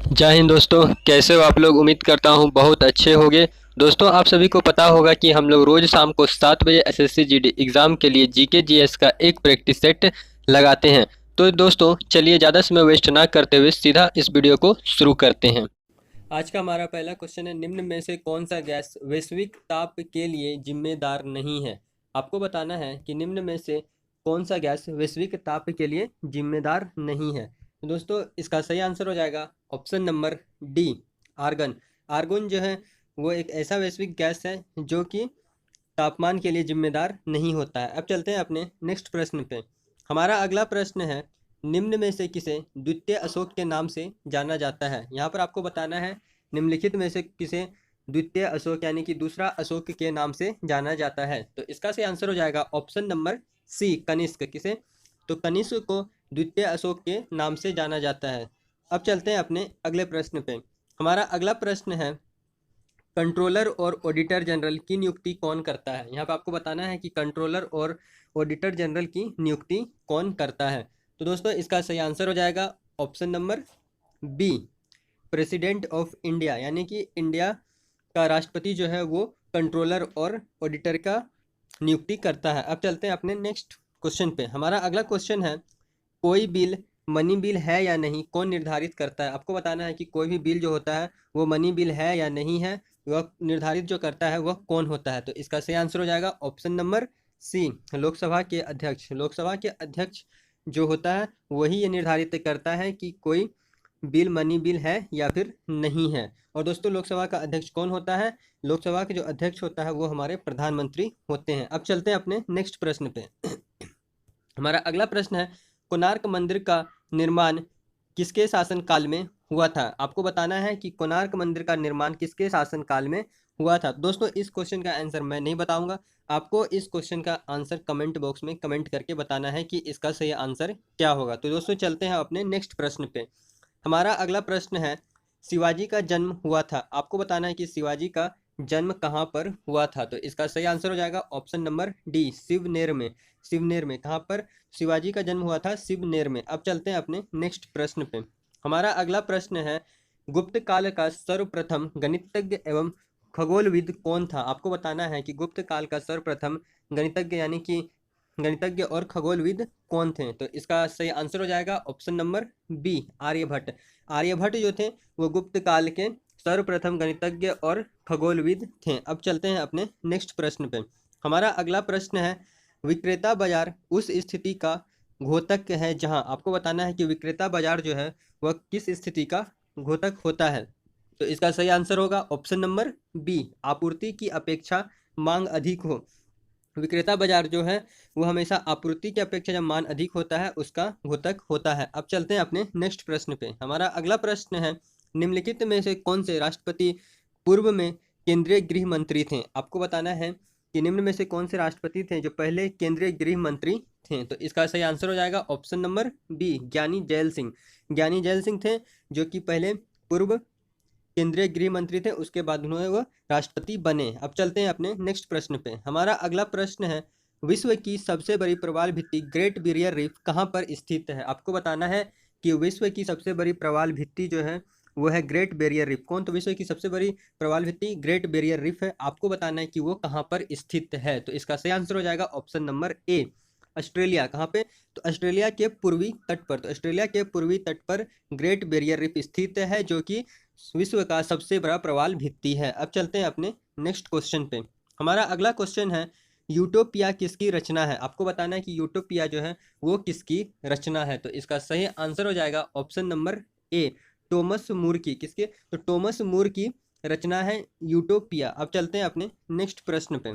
जय हिंद दोस्तों, कैसे हो आप लोग। उम्मीद करता हूँ बहुत अच्छे होंगे। दोस्तों, आप सभी को पता होगा कि हम लोग रोज शाम को 7 बजे एसएससी जीडी एग्जाम के लिए जीके जीएस का एक प्रैक्टिस सेट लगाते हैं। तो दोस्तों चलिए ज़्यादा समय वेस्ट ना करते हुए सीधा इस वीडियो को शुरू करते हैं। आज का हमारा पहला क्वेश्चन है, निम्न में से कौन सा गैस वैश्विक ताप के लिए जिम्मेदार नहीं है। आपको बताना है कि निम्न में से कौन सा गैस वैश्विक ताप के लिए जिम्मेदार नहीं है। तो दोस्तों इसका सही आंसर हो जाएगा option number D, argon. Argon जो है वो एक ऐसा वैश्विक गैस है जो कि तापमान के लिए जिम्मेदार नहीं होता है। अब चलते हैं अपने नेक्स्ट प्रश्न पे। हमारा अगला प्रश्न है, निम्न में से किसे द्वितीय अशोक के नाम से जाना जाता है। यहाँ पर आपको बताना है निम्नलिखित में से किसे द्वितीय अशोक यानी कि दूसरा अशोक के नाम से जाना जाता है। तो इसका सही आंसर हो जाएगा ऑप्शन नंबर सी, कनिष्क। किसे? तो कनिष्क को द्वितीय अशोक के नाम से जाना जाता है। अब चलते हैं अपने अगले प्रश्न पे। हमारा अगला प्रश्न है, कंट्रोलर और ऑडिटर जनरल की नियुक्ति कौन करता है। यहाँ पे आपको बताना है कि कंट्रोलर और ऑडिटर जनरल की नियुक्ति कौन करता है। तो दोस्तों इसका सही आंसर हो जाएगा option number B, president of India. यानी कि इंडिया का राष्ट्रपति जो है वो कंट्रोलर और ऑडिटर का नियुक्ति करता है। अब चलते हैं अपने नेक्स्ट क्वेश्चन पे। हमारा अगला क्वेश्चन है, कोई बिल मनी बिल है या नहीं कौन निर्धारित करता है। आपको बताना है कि कोई भी बिल जो होता है वो मनी बिल है या नहीं है, वह निर्धारित जो करता है वह कौन होता है। तो इसका सही आंसर हो जाएगा ऑप्शन नंबर सी, लोकसभा के अध्यक्ष। लोकसभा के अध्यक्ष जो होता है वही ये निर्धारित करता है कि कोई बिल मनी बिल है या फिर नहीं है। और दोस्तों लोकसभा का अध्यक्ष कौन होता है? लोकसभा के जो अध्यक्ष होता है वो हमारे प्रधानमंत्री होते हैं। अब चलते हैं अपने नेक्स्ट प्रश्न पे। हमारा अगला प्रश्न है, कोणार्क मंदिर का निर्माण किसके शासनकाल में हुआ था। आपको बताना है कि कोणार्क मंदिर का निर्माण किसके शासनकाल में हुआ था। दोस्तों इस क्वेश्चन का आंसर मैं नहीं बताऊंगा, आपको इस क्वेश्चन का आंसर कमेंट बॉक्स में कमेंट करके बताना है कि इसका सही आंसर क्या होगा। तो दोस्तों चलते हैं अपने नेक्स्ट प्रश्न पे। हमारा अगला प्रश्न है, शिवाजी का जन्म हुआ था। आपको बताना है कि शिवाजी का जन्म कहाँ पर हुआ था। तो इसका सही आंसर हो जाएगा ऑप्शन नंबर डी, शिवनेर में। शिवनेर में कहाँ पर शिवाजी का जन्म हुआ था? शिवनेर में। अब चलते हैं अपने नेक्स्ट प्रश्न पे। हमारा अगला प्रश्न है, गुप्त काल का सर्वप्रथम गणितज्ञ एवं खगोलविद कौन था। आपको बताना है कि गुप्त काल का सर्वप्रथम गणितज्ञ यानी कि गणितज्ञ और खगोलविद कौन थे। तो इसका सही आंसर हो जाएगा option number B, Aryabhata. Aryabhata जो थे वो गुप्त काल के सर्वप्रथम गणितज्ञ और खगोलविद थे। अब चलते हैं अपने नेक्स्ट प्रश्न पे। हमारा अगला प्रश्न है, विक्रेता बाजार उस स्थिति का घोतक है जहां। आपको बताना है कि विक्रेता बाजार जो है वह किस स्थिति का घोतक होता है। तो इसका सही आंसर होगा ऑप्शन नंबर बी, आपूर्ति की अपेक्षा मांग अधिक हो। विक्रेता बाजार जो है वो हमेशा आपूर्ति की अपेक्षा जब मान अधिक होता है उसका घोतक होता है। अब चलते हैं अपने नेक्स्ट प्रश्न पे। हमारा अगला प्रश्न है, निम्नलिखित में से कौन से राष्ट्रपति पूर्व में केंद्रीय गृह मंत्री थे। आपको बताना है कि निम्न में से कौन से राष्ट्रपति थे जो पहले केंद्रीय गृह मंत्री थे। तो इसका सही आंसर हो जाएगा ऑप्शन नंबर बी, ज्ञानी जैल सिंह। ज्ञानी जैल सिंह थे जो कि पहले पूर्व केंद्रीय गृह मंत्री थे, उसके बाद उन्होंने वो राष्ट्रपति बने। अब चलते हैं अपने नेक्स्ट प्रश्न पे। हमारा अगला प्रश्न है, विश्व की सबसे बड़ी प्रवाल भित्ति ग्रेट बैरियर रीफ कहाँ पर स्थित है। आपको बताना है कि विश्व की सबसे बड़ी प्रवाल भित्ति जो है वो है ग्रेट बैरियर रीफ। कौन? तो विश्व की सबसे बड़ी प्रवाल भित्ति ग्रेट बैरियर रीफ है। आपको बताना है कि वो कहाँ पर स्थित है। तो इसका सही आंसर हो जाएगा ऑप्शन नंबर ए, ऑस्ट्रेलिया। कहाँ पे? तो ऑस्ट्रेलिया के पूर्वी तट पर। तो ऑस्ट्रेलिया के पूर्वी तट पर ग्रेट बैरियर रीफ स्थित है जो कि विश्व का सबसे बड़ा प्रवाल भित्ति है। अब चलते हैं अपने नेक्स्ट क्वेश्चन पे। हमारा अगला क्वेश्चन है, यूटोपिया किसकी रचना है। आपको बताना है कि यूटोपिया जो है वो किसकी रचना है। तो इसका सही आंसर हो जाएगा option number A, Thomas More की। किसके? तो टॉमस मूर की रचना है यूटोपिया। अब चलते हैं अपने नेक्स्ट प्रश्न पे।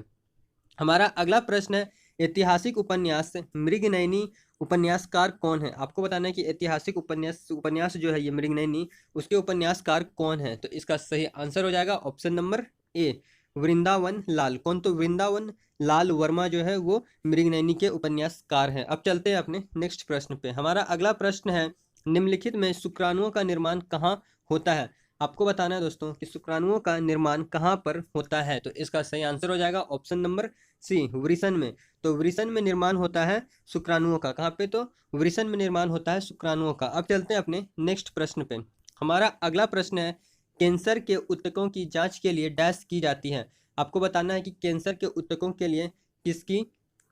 हमारा अगला प्रश्न है, ऐतिहासिक उपन्यास मृगनयनी उपन्यासकार कौन है। आपको बताना है कि ऐतिहासिक उपन्यास उपन्यास जो है ये मृगनयनी, उसके उपन्यासकार कौन है। तो इसका सही आंसर हो जाएगा ऑप्शन नंबर ए, वृंदावन लाल। कौन? तो वृंदावन लाल वर्मा जो है वो मृगनयनी के उपन्यासकार हैं। अब चलते हैं अपने नेक्स्ट प्रश्न पे। हमारा अगला प्रश्न है, निम्नलिखित में शुक्राणुओं का निर्माण कहाँ होता है। आपको बताना है दोस्तों कि शुक्राणुओं का निर्माण कहाँ पर होता है। तो इसका सही आंसर हो जाएगा ऑप्शन नंबर सी, वृषण में। तो वृषण में निर्माण होता है शुक्राणुओं का। कहाँ पे? तो वृषण में निर्माण होता है शुक्राणुओं का। अब चलते हैं अपने नेक्स्ट प्रश्न पे। हमारा अगला प्रश्न है, कैंसर के ऊतकों की जांच के लिए डैश की जाती है। आपको बताना है कि कैंसर के ऊतकों के लिए किसकी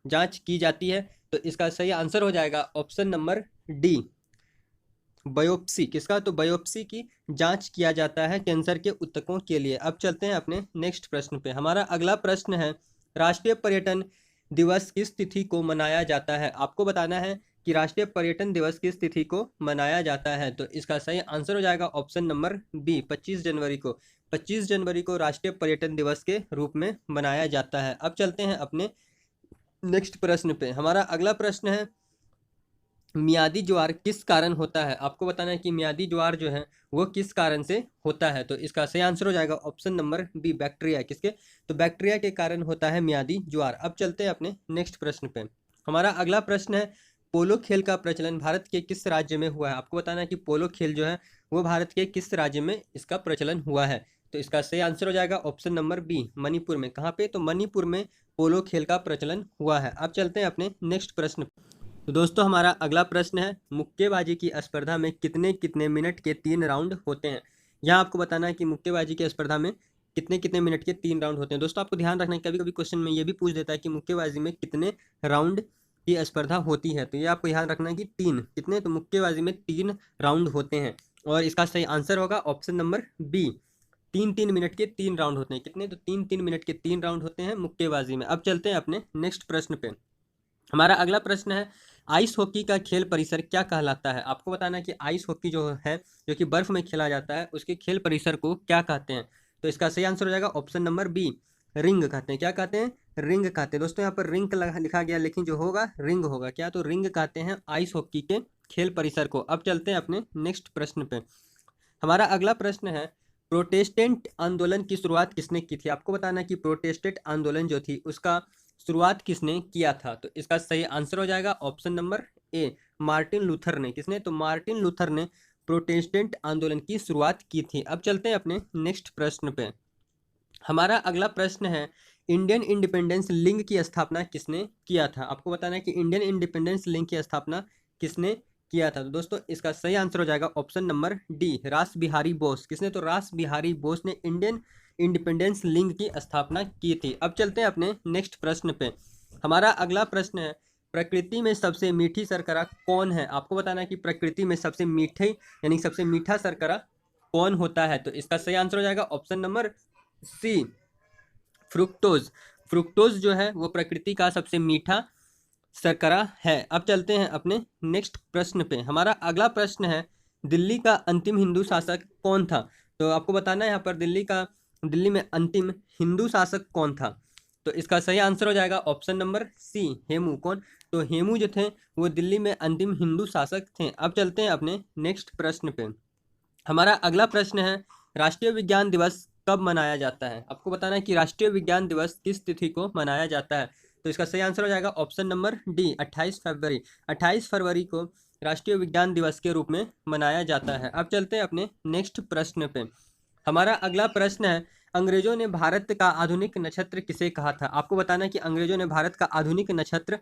जांच की जाती है। तो इसका सही आंसर हो जाएगा ऑप्शन नंबर डी, बायोप्सी। किसका? तो बायोप्सी की जांच किया जाता है कैंसर के ऊतकों के लिए। अब चलते हैं अपने नेक्स्ट प्रश्न पे। हमारा अगला प्रश्न है, राष्ट्रीय पर्यटन दिवस किस तिथि को मनाया जाता है। आपको बताना है कि राष्ट्रीय पर्यटन दिवस किस तिथि को मनाया जाता है। तो इसका सही आंसर हो जाएगा ऑप्शन नंबर बी, 25 जनवरी को। 25 जनवरी को राष्ट्रीय पर्यटन दिवस के रूप में मनाया जाता है। अब चलते हैं अपने नेक्स्ट प्रश्न पे। हमारा अगला प्रश्न है, मियादी ज्वार किस कारण होता है। आपको बताना है कि मियादी ज्वार जो है वो किस कारण से होता है। तो इसका सही आंसर हो जाएगा ऑप्शन नंबर बी, बैक्टीरिया। किसके? तो बैक्टीरिया के कारण होता है मियादी ज्वार। अब चलते हैं अपने नेक्स्ट प्रश्न पे। हमारा अगला प्रश्न है, पोलो खेल का प्रचलन भारत के किस राज्य में हुआ है। आपको बताना है कि पोलो खेल जो है वो भारत के किस राज्य में इसका प्रचलन हुआ है। तो इसका सही आंसर हो जाएगा ऑप्शन नंबर बी, मणिपुर में। कहाँ पे? तो मणिपुर में पोलो खेल का प्रचलन हुआ है। अब चलते हैं अपने नेक्स्ट प्रश्न। तो दोस्तों हमारा अगला प्रश्न है, मुक्केबाजी की स्पर्धा में कितने कितने मिनट के 3 राउंड होते हैं। यहाँ आपको बताना है कि मुक्केबाजी की स्पर्धा में कितने कितने मिनट के 3 राउंड होते हैं। दोस्तों आपको ध्यान रखना है, कभी कभी क्वेश्चन में ये भी पूछ देता है कि मुक्केबाजी में कितने राउंड की स्पर्धा होती है। तो ये आपको ध्यान रखना है कि 3 कितने, तो मुक्केबाजी में 3 राउंड होते हैं। और इसका सही आंसर होगा ऑप्शन नंबर बी, 3-3 मिनट के 3 राउंड होते हैं। कितने? तो 3-3 मिनट के 3 राउंड होते हैं मुक्केबाजी में। अब चलते हैं अपने नेक्स्ट प्रश्न पे। हमारा अगला प्रश्न है, आइस हॉकी का खेल परिसर क्या कहलाता है। आपको बताना है कि आइस हॉकी जो है, जो कि बर्फ में खेला जाता है, उसके खेल परिसर को क्या कहते हैं। तो इसका सही आंसर हो जाएगा ऑप्शन नंबर बी, रिंग कहते हैं। क्या कहते हैं? रिंग कहते हैं। दोस्तों यहाँ पर रिंग लिखा गया, लेकिन जो होगा रिंग होगा। क्या? तो रिंग कहते हैं आइस हॉकी के खेल परिसर को। अब चलते हैं अपने नेक्स्ट प्रश्न पे। हमारा अगला प्रश्न है, प्रोटेस्टेंट आंदोलन की शुरुआत किसने की थी। आपको बताना है कि प्रोटेस्टेंट आंदोलन जो थी उसका शुरुआत किसने किया था। तो इसका सही आंसर हो जाएगा option number A, Martin Luther ने। किसने? तो मार्टिन लूथर ने प्रोटेस्टेंट आंदोलन की शुरुआत की थी। अब चलते हैं अपने नेक्स्ट प्रश्न पे। हमारा अगला प्रश्न है, इंडियन इंडिपेंडेंस लिंग की स्थापना किसने किया था। आपको बताना है कि इंडियन इंडिपेंडेंस लिंग की स्थापना किसने किया था। तो दोस्तों इसका सही आंसर हो जाएगा ऑप्शन नंबर डी, रास बिहारी बोस। किसने? तो रास बिहारी बोस ने इंडियन इंडिपेंडेंस लिंग की स्थापना की थी। अब चलते हैं अपने नेक्स्ट प्रश्न पे। हमारा अगला प्रश्न है, प्रकृति में सबसे मीठी शर्करा कौन है। आपको बताना है कि प्रकृति में सबसे मीठे यानी सबसे मीठा शर्करा कौन होता है। तो इसका सही आंसर हो जाएगा option number C, fructose. Fructose जो है वो प्रकृति का सबसे मीठा शर्करा है। अब चलते हैं अपने नेक्स्ट प्रश्न पे। हमारा अगला प्रश्न है, दिल्ली का अंतिम हिंदू शासक कौन था। तो आपको बताना है यहाँ पर दिल्ली में अंतिम हिंदू शासक कौन था। तो इसका सही आंसर हो जाएगा ऑप्शन नंबर सी, हेमू। कौन? तो हेमू जो थे वो दिल्ली में अंतिम हिंदू शासक थे। अब चलते हैं अपने नेक्स्ट प्रश्न पे। हमारा अगला प्रश्न है, राष्ट्रीय विज्ञान दिवस कब मनाया जाता है। आपको बताना है कि राष्ट्रीय विज्ञान दिवस किस तिथि को मनाया जाता है। तो इसका सही आंसर हो जाएगा ऑप्शन नंबर डी, 28 फरवरी। 28 फरवरी को राष्ट्रीय विज्ञान दिवस के रूप में मनाया जाता है। अब चलते हैं अपने नेक्स्ट प्रश्न पे। हमारा अगला प्रश्न है, अंग्रेजों ने भारत का आधुनिक नक्षत्र किसे कहा था। आपको बताना है कि अंग्रेजों ने भारत का आधुनिक नक्षत्र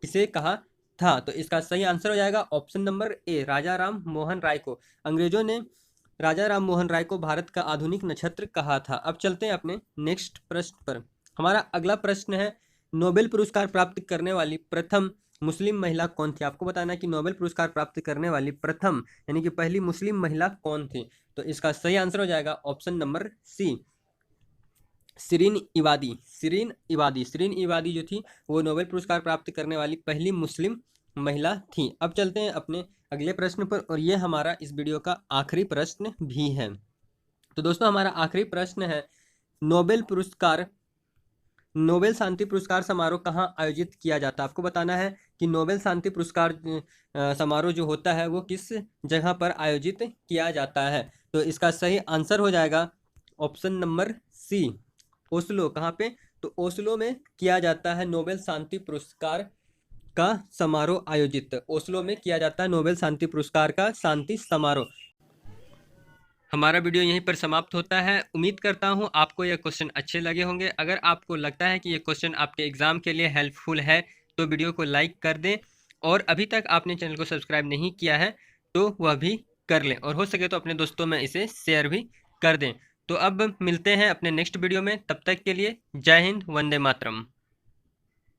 किसे कहा था। तो इसका सही आंसर हो जाएगा ऑप्शन नंबर ए, राजा राम मोहन राय को। अंग्रेजों ने राजा राम मोहन राय को भारत का आधुनिक नक्षत्र कहा था। अब चलते हैं अपने नेक्स्ट प्रश्न पर। हमारा अगला प्रश्न है, नोबेल पुरस्कार प्राप्त करने वाली प्रथम मुस्लिम महिला कौन थी। आपको बताना है कि नोबेल पुरस्कार प्राप्त करने वाली प्रथम यानी कि पहली मुस्लिम महिला कौन थी। तो इसका सही आंसर हो जाएगा option number C, Shirin Ebadi. Shirin Ebadi जो थी वो नोबेल पुरस्कार प्राप्त करने वाली पहली मुस्लिम महिला थी। अब चलते हैं अपने अगले प्रश्न पर, और ये हमारा इस वीडियो का आखिरी प्रश्न भी है। तो दोस्तों हमारा आखिरी प्रश्न है, नोबेल शांति पुरस्कार समारोह कहाँ आयोजित किया जाता है। आपको बताना है कि नोबेल शांति पुरस्कार समारोह जो होता है वो किस जगह पर आयोजित किया जाता है। तो इसका सही आंसर हो जाएगा ऑप्शन नंबर सी, ओस्लो। कहाँ पे? तो ओस्लो में किया जाता है नोबेल शांति पुरस्कार का समारोह आयोजित। ओस्लो में किया जाता है नोबेल शांति पुरस्कार का शांति समारोह। हमारा वीडियो यहीं पर समाप्त होता है। उम्मीद करता हूँ आपको ये क्वेश्चन अच्छे लगे होंगे। अगर आपको लगता है कि ये क्वेश्चन आपके एग्जाम के लिए हेल्पफुल है तो वीडियो को लाइक कर दें, और अभी तक आपने चैनल को सब्सक्राइब नहीं किया है तो वह भी कर लें और हो सके तो अपने दोस्तों में इसे शेयर भी कर दें। तो अब मिलते हैं अपने नेक्स्ट वीडियो में, तब तक के लिए जय हिंद, वंदे मातरम।